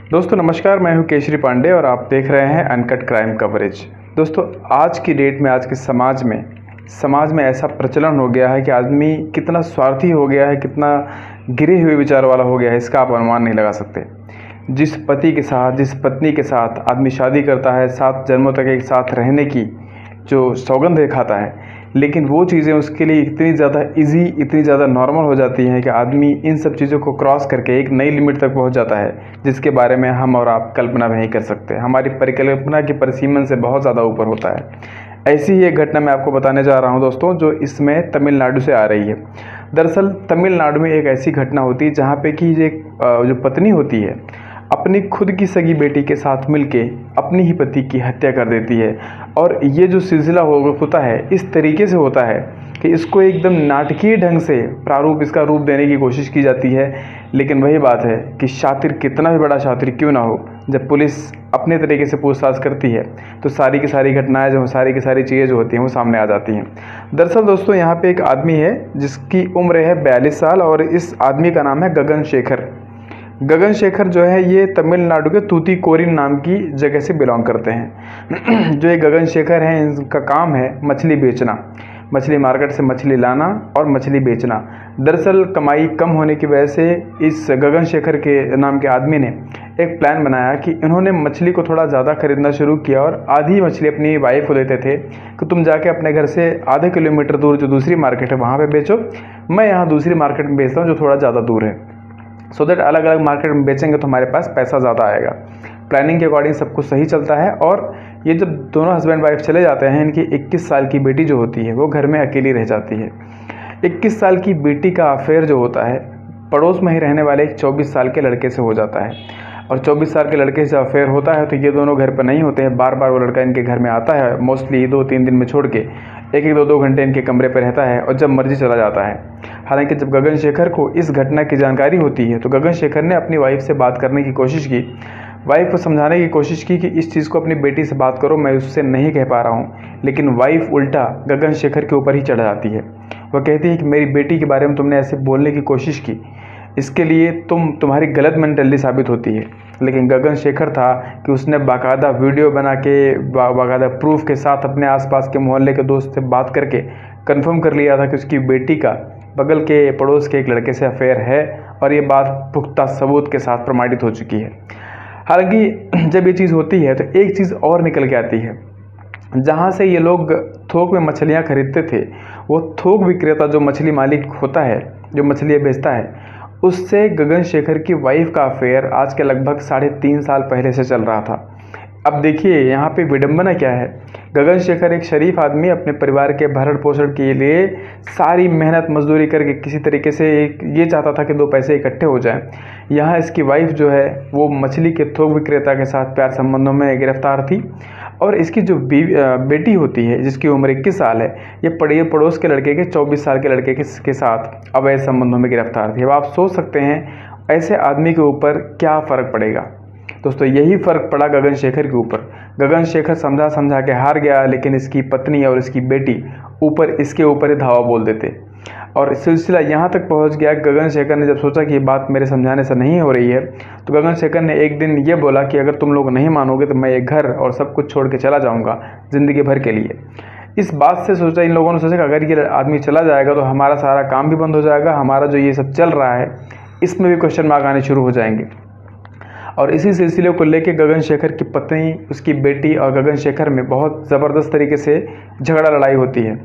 दोस्तों नमस्कार, मैं हूं केशरी पांडे और आप देख रहे हैं अनकट क्राइम कवरेज। दोस्तों आज की डेट में, आज के समाज में ऐसा प्रचलन हो गया है कि आदमी कितना स्वार्थी हो गया है, कितना गिरे हुए विचार वाला हो गया है, इसका आप अनुमान नहीं लगा सकते। जिस पति के साथ, जिस पत्नी के साथ आदमी शादी करता है, 7 जन्मों तक एक साथ रहने की जो सौगंध खाता है, लेकिन वो चीज़ें उसके लिए इतनी ज़्यादा इजी, इतनी ज़्यादा नॉर्मल हो जाती हैं कि आदमी इन सब चीज़ों को क्रॉस करके एक नई लिमिट तक पहुंच जाता है, जिसके बारे में हम और आप कल्पना भी नहीं कर सकते। हमारी परिकल्पना की परिसीमन से बहुत ज़्यादा ऊपर होता है। ऐसी ही एक घटना मैं आपको बताने जा रहा हूं दोस्तों, जो इसमें तमिलनाडु से आ रही है। दरअसल तमिलनाडु में एक ऐसी घटना होती है जहाँ पे कि जो पत्नी होती है अपनी खुद की सगी बेटी के साथ मिलके अपनी ही पति की हत्या कर देती है। और ये जो सिलसिला होता है इस तरीके से होता है कि इसको एकदम नाटकीय ढंग से इसका रूप देने की कोशिश की जाती है। लेकिन वही बात है कि शातिर कितना भी बड़ा शातिर क्यों ना हो, जब पुलिस अपने तरीके से पूछताछ करती है तो सारी की सारी घटनाएं, जो सारी की सारी चीज़ें जो होती हैं वो सामने आ जाती हैं। दरअसल दोस्तों यहाँ पे एक आदमी है जिसकी उम्र है 42 साल और इस आदमी का नाम है गगन शेखर। गगन शेखर जो है ये तमिलनाडु के तूतीकोरिन नाम की जगह से बिलोंग करते हैं। जो ये गगन शेखर हैं, इनका काम है मछली बेचना, मछली मार्केट से मछली लाना और मछली बेचना। दरअसल कमाई कम होने की वजह से इस गगन शेखर के नाम के आदमी ने एक प्लान बनाया कि इन्होंने मछली को थोड़ा ज़्यादा खरीदना शुरू किया और आधी मछली अपनी वाइफ को देते थे कि तुम जाके अपने घर से आधे किलोमीटर दूर जो दूसरी मार्केट है वहाँ पे बेचो, मैं यहाँ दूसरी मार्केट में बेचता हूँ जो थोड़ा ज़्यादा दूर है, सो दैट अलग अलग मार्केट में बेचेंगे तो हमारे पास पैसा ज़्यादा आएगा। प्लानिंग के अकॉर्डिंग सब कुछ सही चलता है। और ये जब दोनों हस्बैंड वाइफ चले जाते हैं, इनकी 21 साल की बेटी जो होती है वो घर में अकेली रह जाती है। 21 साल की बेटी का अफेयर जो होता है पड़ोस में ही रहने वाले एक 24 साल के लड़के से हो जाता है। और 24 साल के लड़के से अफेयर होता है तो ये दोनों घर पर नहीं होते हैं, बार बार वो लड़का इनके घर में आता है, मोस्टली 2-3 दिन में छोड़ के 1-2 घंटे इनके कमरे पर रहता है और जब मर्जी चला जाता है। हालांकि जब गगन शेखर को इस घटना की जानकारी होती है तो गगन शेखर ने अपनी वाइफ से बात करने की कोशिश की, वाइफ को समझाने की कोशिश की कि इस चीज़ को अपनी बेटी से बात करो, मैं उससे नहीं कह पा रहा हूँ। लेकिन वाइफ उल्टा गगन शेखर के ऊपर ही चढ़ जाती है। वह कहती है कि मेरी बेटी के बारे में तुमने ऐसे बोलने की कोशिश की, इसके लिए तुम्हारी गलत मेंटलिटी साबित होती है। लेकिन गगन शेखर था कि उसने बाकायदा वीडियो बना के, बाकायदा प्रूफ के साथ अपने आसपास के मोहल्ले के दोस्त से बात करके कंफर्म कर लिया था कि उसकी बेटी का बगल के पड़ोस के एक लड़के से अफेयर है और ये बात पुख्ता सबूत के साथ प्रमाणित हो चुकी है। हालांकि जब ये चीज़ होती है तो एक चीज़ और निकल के आती है। जहाँ से ये लोग थोक में मछलियाँ खरीदते थे, वो थोक विक्रेता जो मछली मालिक होता है, जो मछलियाँ बेचता है, उससे गगन शेखर की वाइफ का अफेयर आज के लगभग 3.5 साल पहले से चल रहा था। अब देखिए यहाँ पे विडंबना क्या है। गगन शेखर एक शरीफ आदमी अपने परिवार के भरण पोषण के लिए सारी मेहनत मजदूरी करके किसी तरीके से ये चाहता था कि 2 पैसे इकट्ठे हो जाएं। यहाँ इसकी वाइफ जो है वो मछली के थोक विक्रेता के साथ प्यार संबंधों में गिरफ्तार थी। और इसकी जो बेटी होती है जिसकी उम्र 21 साल है, ये पड़ोस के लड़के के 24 साल के लड़के के साथ अवैध संबंधों में गिरफ्तार थी। अब आप सोच सकते हैं ऐसे आदमी के ऊपर क्या फ़र्क पड़ेगा। दोस्तों यही फ़र्क पड़ा गगन शेखर के ऊपर। गगन शेखर समझा के हार गया, लेकिन इसकी पत्नी और इसकी बेटी इसके ऊपर ही धावा बोल देते और सिलसिला यहाँ तक पहुँच गया। गगन शेखर ने जब सोचा कि ये बात मेरे समझाने से नहीं हो रही है तो गगन शेखर ने एक दिन ये बोला कि अगर तुम लोग नहीं मानोगे तो मैं ये घर और सब कुछ छोड़ के चला जाऊँगा ज़िंदगी भर के लिए। इस बात से सोचा, इन लोगों ने सोचा कि अगर ये आदमी चला जाएगा तो हमारा सारा काम भी बंद हो जाएगा, हमारा जो ये सब चल रहा है इसमें भी क्वेश्चन मार्क आने शुरू हो जाएंगे। और इसी सिलसिले को लेके गगन शेखर की पत्नी, उसकी बेटी और गगन शेखर में बहुत ज़बरदस्त तरीके से झगड़ा लड़ाई होती है।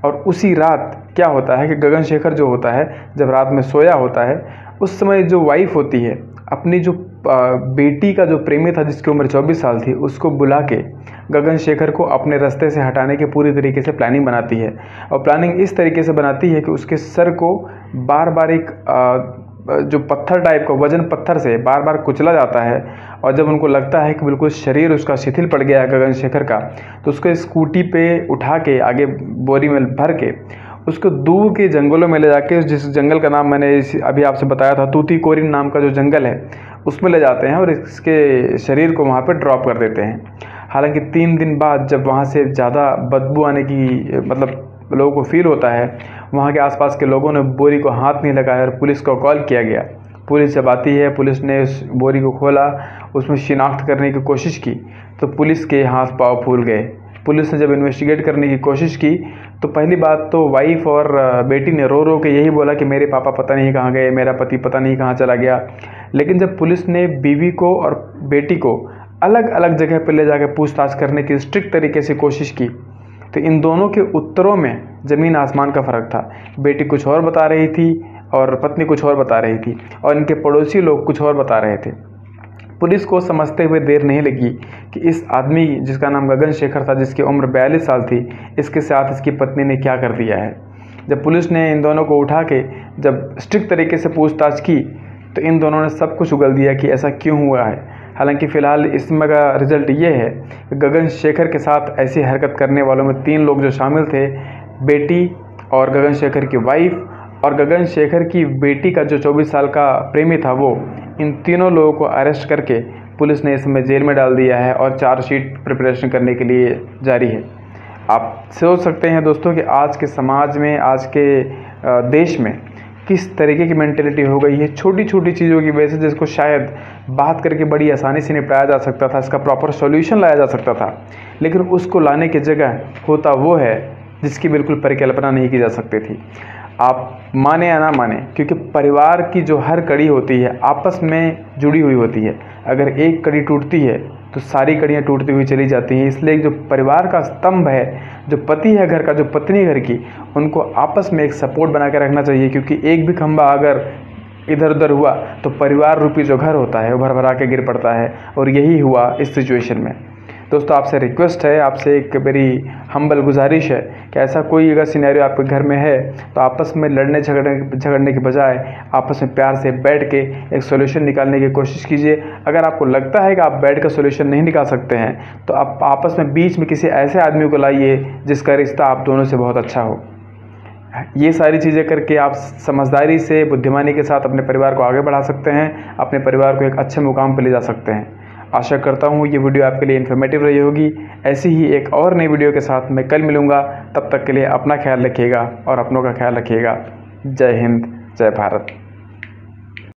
और उसी रात क्या होता है कि गगन शेखर जो होता है जब रात में सोया होता है, उस समय जो वाइफ होती है अपनी जो बेटी का जो प्रेमी था जिसकी उम्र 24 साल थी, उसको बुला के गगन शेखर को अपने रास्ते से हटाने की पूरी तरीके से प्लानिंग बनाती है। और प्लानिंग इस तरीके से बनाती है कि उसके सर को बार बार एक जो पत्थर टाइप का वजन पत्थर से बार बार कुचला जाता है। और जब उनको लगता है कि बिल्कुल शरीर उसका शिथिल पड़ गया है गगन शेखर का, तो उसको स्कूटी पे उठा के आगे बोरी में भर के उसको दूर के जंगलों में ले जाके, जिस जंगल का नाम मैंने अभी आपसे बताया था, तूतीकोरिन नाम का जो जंगल है, उसमें ले जाते हैं और इसके शरीर को वहाँ पर ड्रॉप कर देते हैं। हालांकि 3 दिन बाद जब वहाँ से ज़्यादा बदबू आने की लोगों को फील होता है, वहाँ के आसपास के लोगों ने बोरी को हाथ नहीं लगाया और पुलिस को कॉल किया गया। पुलिस जब आती है, पुलिस ने उस बोरी को खोला, उसमें शिनाख्त करने की कोशिश की तो पुलिस के हाथ पाँव फूल गए। पुलिस ने जब इन्वेस्टिगेट करने की कोशिश की तो पहली बात तो वाइफ और बेटी ने रो रो के यही बोला कि मेरे पापा पता नहीं कहाँ गए, मेरा पति पता नहीं कहाँ चला गया। लेकिन जब पुलिस ने बीवी को और बेटी को अलग अलग जगह पर ले जाकर पूछताछ करने की स्ट्रिक्ट तरीके से कोशिश की तो इन दोनों के उत्तरों में ज़मीन आसमान का फ़र्क था। बेटी कुछ और बता रही थी और पत्नी कुछ और बता रही थी और इनके पड़ोसी लोग कुछ और बता रहे थे। पुलिस को समझते हुए देर नहीं लगी कि इस आदमी जिसका नाम गगन शेखर था, जिसकी उम्र 42 साल थी, इसके साथ इसकी पत्नी ने क्या कर दिया है। जब पुलिस ने इन दोनों को उठा के जब स्ट्रिक्ट तरीके से पूछताछ की तो इन दोनों ने सब कुछ उगल दिया कि ऐसा क्यों हुआ है। हालांकि फ़िलहाल इसमें का रिज़ल्ट ये है कि गगन शेखर के साथ ऐसी हरकत करने वालों में 3 लोग जो शामिल थे, बेटी और गगन शेखर की वाइफ और गगन शेखर की बेटी का जो 24 साल का प्रेमी था, वो इन तीनों लोगों को अरेस्ट करके पुलिस ने इसमें जेल में डाल दिया है और चार्जशीट प्रिपरेशन करने के लिए जारी है। आप सोच सकते हैं दोस्तों कि आज के समाज में, आज के देश में किस तरीके की मेंटेलिटी हो गई है छोटी छोटी चीज़ों की वजह से, जिसको शायद बात करके बड़ी आसानी से निपटाया जा सकता था, इसका प्रॉपर सॉल्यूशन लाया जा सकता था, लेकिन उसको लाने की जगह होता वो है जिसकी बिल्कुल परिकल्पना नहीं की जा सकती थी। आप माने या ना माने, क्योंकि परिवार की जो हर कड़ी होती है आपस में जुड़ी हुई होती है। अगर एक कड़ी टूटती है तो सारी कड़ियाँ टूटती हुई चली जाती हैं। इसलिए जो परिवार का स्तंभ है, जो पति है घर का, जो पत्नी घर की, उनको आपस में एक सपोर्ट बना के रखना चाहिए, क्योंकि एक भी खंभा अगर इधर उधर हुआ तो परिवार रूपी जो घर होता है वो भरभरा के गिर पड़ता है। और यही हुआ इस सिचुएशन में। दोस्तों, आपसे रिक्वेस्ट है, आपसे एक मेरी हम्बल गुजारिश है कि ऐसा कोई अगर सिनेरियो आपके घर में है तो आपस में लड़ने झगड़ने के बजाय आपस में प्यार से बैठ के एक सोल्यूशन निकालने की कोशिश कीजिए। अगर आपको लगता है कि आप बैठ कर सोल्यूशन नहीं निकाल सकते हैं तो आप आपस में बीच में किसी ऐसे आदमी को लाइए जिसका रिश्ता आप दोनों से बहुत अच्छा हो। ये सारी चीज़ें करके आप समझदारी से, बुद्धिमानी के साथ अपने परिवार को आगे बढ़ा सकते हैं, अपने परिवार को एक अच्छे मुकाम पर ले जा सकते हैं। आशा करता हूँ ये वीडियो आपके लिए इन्फॉर्मेटिव रही होगी। ऐसी ही एक और नई वीडियो के साथ मैं कल मिलूँगा। तब तक के लिए अपना ख्याल रखिएगा और अपनों का ख्याल रखिएगा। जय हिंद, जय भारत।